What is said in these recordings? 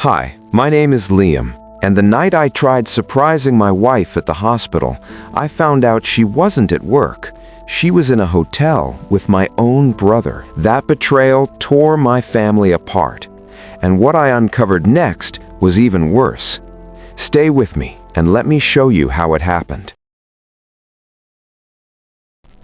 Hi, my name is Liam, and the night I tried surprising my wife at the hospital, I found out she wasn't at work. She was in a hotel with my own brother. That betrayal tore my family apart, and what I uncovered next was even worse. Stay with me, and let me show you how it happened.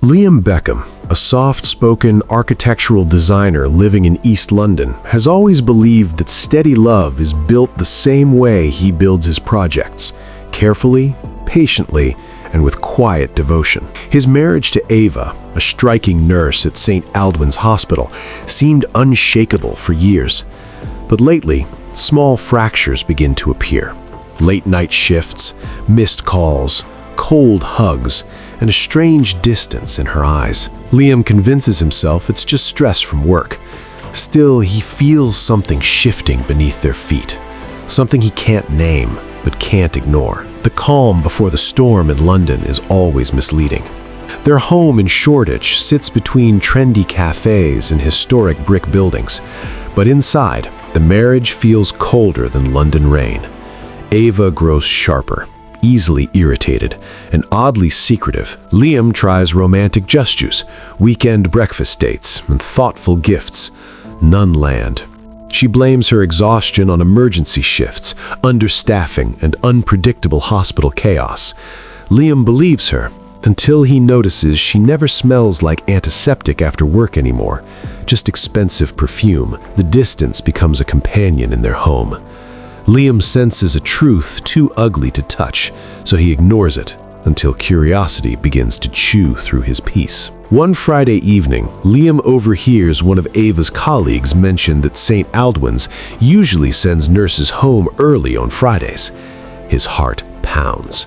Liam Beckham, a soft-spoken architectural designer living in East London, has always believed that steady love is built the same way he builds his projects, carefully, patiently, and with quiet devotion. His marriage to Ava, a striking nurse at St. Aldwyn's Hospital, seemed unshakable for years. But lately, small fractures begin to appear. Late-night shifts, missed calls, cold hugs, and a strange distance in her eyes. Liam convinces himself it's just stress from work. Still, he feels something shifting beneath their feet. Something he can't name, but can't ignore. The calm before the storm in London is always misleading. Their home in Shoreditch sits between trendy cafes and historic brick buildings. But inside, the marriage feels colder than London rain. Ava grows sharper, easily irritated, and oddly secretive. Liam tries romantic gestures, weekend breakfast dates, and thoughtful gifts. None land. She blames her exhaustion on emergency shifts, understaffing, and unpredictable hospital chaos. Liam believes her, until he notices she never smells like antiseptic after work anymore, just expensive perfume. The distance becomes a companion in their home. Liam senses a truth too ugly to touch, so he ignores it until curiosity begins to chew through his peace. One Friday evening, Liam overhears one of Ava's colleagues mention that St. Aldwyn's usually sends nurses home early on Fridays. His heart pounds.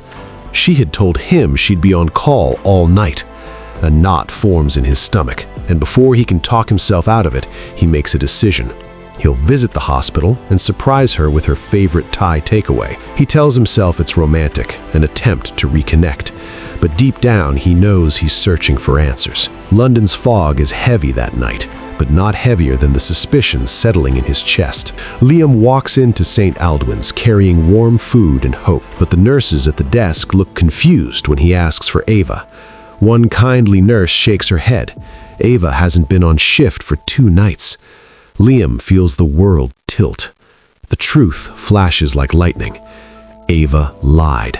She had told him she'd be on call all night. A knot forms in his stomach, and before he can talk himself out of it, he makes a decision. He'll visit the hospital and surprise her with her favorite Thai takeaway. He tells himself it's romantic, an attempt to reconnect. But deep down, he knows he's searching for answers. London's fog is heavy that night, but not heavier than the suspicions settling in his chest. Liam walks into St. Aldwyn's carrying warm food and hope, but the nurses at the desk look confused when he asks for Ava. One kindly nurse shakes her head. Ava hasn't been on shift for 2 nights. Liam feels the world tilt. The truth flashes like lightning. Ava lied.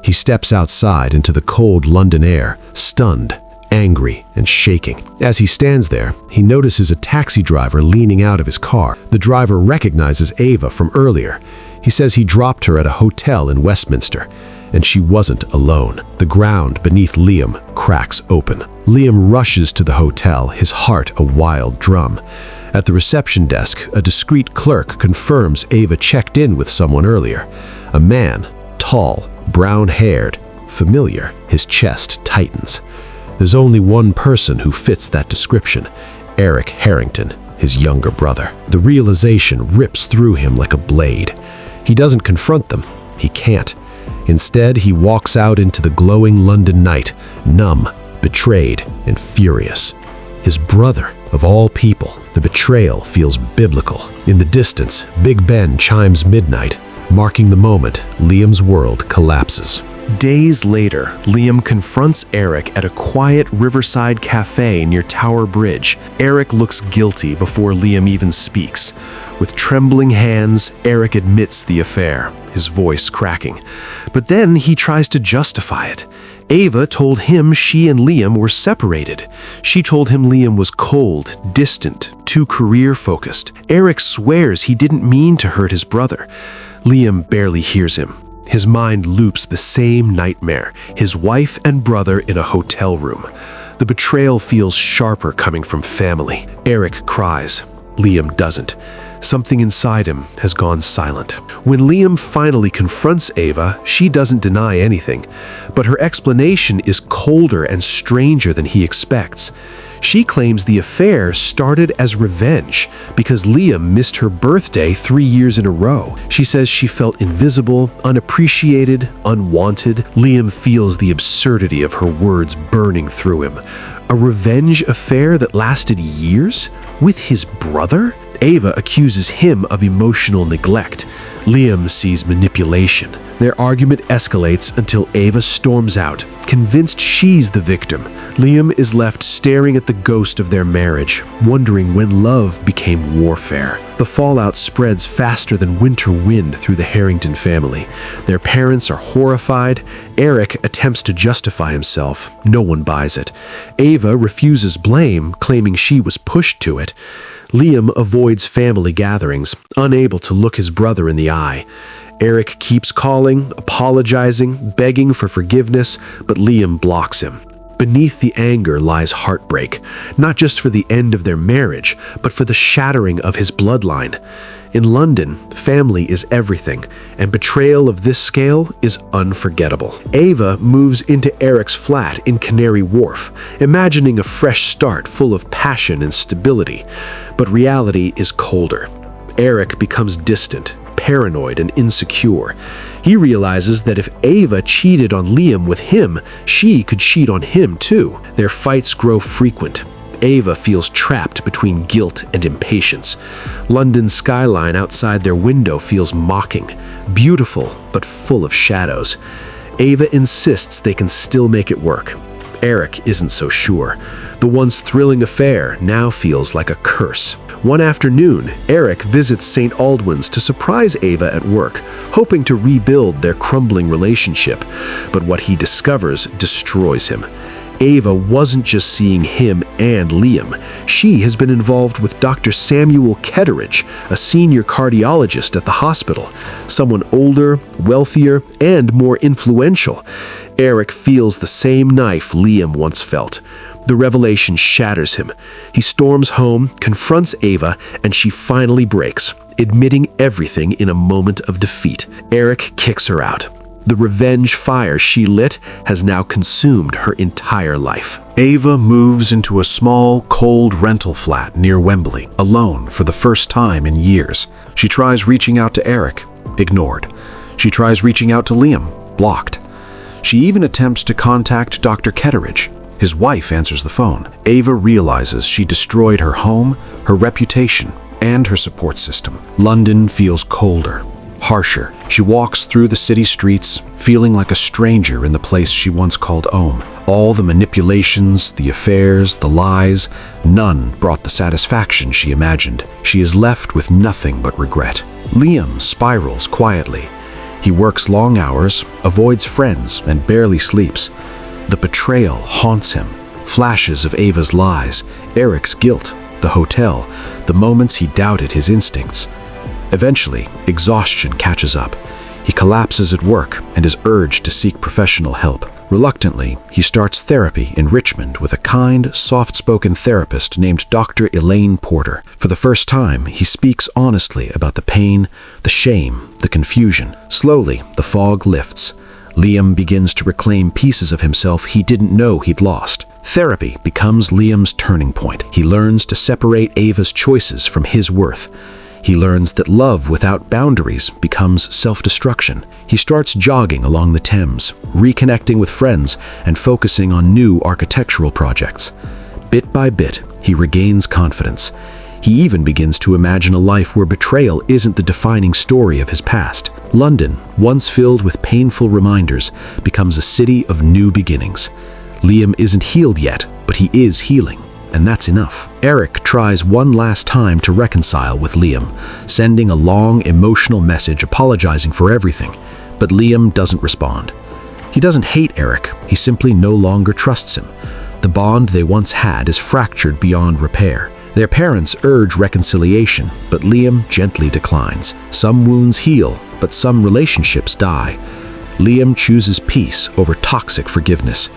He steps outside into the cold London air, stunned, angry, and shaking. As he stands there, he notices a taxi driver leaning out of his car. The driver recognizes Ava from earlier. He says he dropped her at a hotel in Westminster, and she wasn't alone. The ground beneath Liam cracks open. Liam rushes to the hotel, his heart a wild drum. At the reception desk, a discreet clerk confirms Ava checked in with someone earlier. A man, tall, brown-haired, familiar. His chest tightens. There's only one person who fits that description: Eric Harrington, his younger brother. The realization rips through him like a blade. He doesn't confront them. He can't. Instead, he walks out into the glowing London night, numb, betrayed, and furious. His brother, of all people. The betrayal feels biblical. In the distance, Big Ben chimes midnight, marking the moment Liam's world collapses. Days later, Liam confronts Eric at a quiet riverside cafe near Tower Bridge. Eric looks guilty before Liam even speaks. With trembling hands, Eric admits the affair, his voice cracking. But then he tries to justify it. Ava told him she and Liam were separated. She told him Liam was cold, distant, too career-focused. Eric swears he didn't mean to hurt his brother. Liam barely hears him. His mind loops the same nightmare, his wife and brother in a hotel room. The betrayal feels sharper coming from family. Eric cries. Liam doesn't. Something inside him has gone silent. When Liam finally confronts Ava, she doesn't deny anything, but her explanation is colder and stranger than he expects. She claims the affair started as revenge because Liam missed her birthday 3 years in a row. She says she felt invisible, unappreciated, unwanted. Liam feels the absurdity of her words burning through him. A revenge affair that lasted years? With his brother? Ava accuses him of emotional neglect. Liam sees manipulation. Their argument escalates until Ava storms out, convinced she's the victim. Liam is left staring at the ghost of their marriage, wondering when love became warfare. The fallout spreads faster than winter wind through the Harrington family. Their parents are horrified. Eric attempts to justify himself. No one buys it. Ava refuses blame, claiming she was pushed to it. Liam avoids family gatherings, unable to look his brother in the eye. Eric keeps calling, apologizing, begging for forgiveness, but Liam blocks him. Beneath the anger lies heartbreak, not just for the end of their marriage, but for the shattering of his bloodline. In London, family is everything, and betrayal of this scale is unforgettable. Ava moves into Eric's flat in Canary Wharf, imagining a fresh start full of passion and stability. But reality is colder. Eric becomes distant, paranoid, and insecure. He realizes that if Ava cheated on Liam with him, she could cheat on him too. Their fights grow frequent. Ava feels trapped between guilt and impatience. London's skyline outside their window feels mocking, beautiful but full of shadows. Ava insists they can still make it work. Eric isn't so sure. The once thrilling affair now feels like a curse. One afternoon, Eric visits St. Aldwyn's to surprise Ava at work, hoping to rebuild their crumbling relationship. But what he discovers destroys him. Ava wasn't just seeing him and Liam. She has been involved with Dr. Samuel Ketteridge, a senior cardiologist at the hospital, someone older, wealthier, and more influential. Eric feels the same knife Liam once felt. The revelation shatters him. He storms home, confronts Ava, and she finally breaks, admitting everything in a moment of defeat. Eric kicks her out. The revenge fire she lit has now consumed her entire life. Ava moves into a small, cold rental flat near Wembley, alone for the first time in years. She tries reaching out to Eric, ignored. She tries reaching out to Liam, blocked. She even attempts to contact Dr. Ketteridge. His wife answers the phone. Ava realizes she destroyed her home, her reputation, and her support system. London feels colder, harsher. She walks through the city streets, feeling like a stranger in the place she once called home. All the manipulations, the affairs, the lies, none brought the satisfaction she imagined. She is left with nothing but regret. Liam spirals quietly. He works long hours, avoids friends, and barely sleeps. The betrayal haunts him. Flashes of Ava's lies, Eric's guilt, the hotel, the moments he doubted his instincts. Eventually, exhaustion catches up. He collapses at work and is urged to seek professional help. Reluctantly, he starts therapy in Richmond with a kind, soft-spoken therapist named Dr. Elaine Porter. For the first time, he speaks honestly about the pain, the shame, the confusion. Slowly, the fog lifts. Liam begins to reclaim pieces of himself he didn't know he'd lost. Therapy becomes Liam's turning point. He learns to separate Ava's choices from his worth. He learns that love without boundaries becomes self-destruction. He starts jogging along the Thames, reconnecting with friends, and focusing on new architectural projects. Bit by bit, he regains confidence. He even begins to imagine a life where betrayal isn't the defining story of his past. London, once filled with painful reminders, becomes a city of new beginnings. Liam isn't healed yet, but he is healing, and that's enough. Eric tries one last time to reconcile with Liam, sending a long, emotional message apologizing for everything, but Liam doesn't respond. He doesn't hate Eric, he simply no longer trusts him. The bond they once had is fractured beyond repair. Their parents urge reconciliation, but Liam gently declines. Some wounds heal, but some relationships die. Liam chooses peace over toxic forgiveness.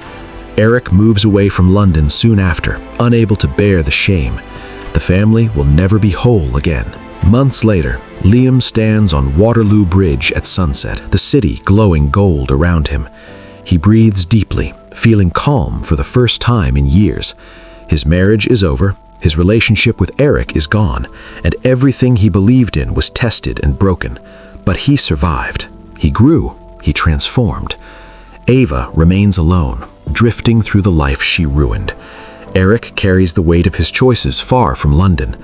Eric moves away from London soon after, unable to bear the shame. The family will never be whole again. Months later, Liam stands on Waterloo Bridge at sunset, the city glowing gold around him. He breathes deeply, feeling calm for the first time in years. His marriage is over, his relationship with Eric is gone, and everything he believed in was tested and broken. But he survived. He grew. He transformed. Ava remains alone, drifting through the life she ruined. Eric carries the weight of his choices far from London.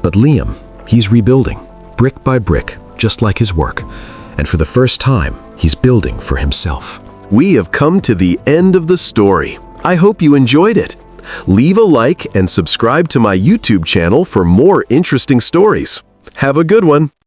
But Liam, He's rebuilding, brick by brick, just like his work. And for the first time, he's building for himself. We have come to the end of the story. I hope you enjoyed it. Leave a like and subscribe to my YouTube channel for more interesting stories. Have a good one.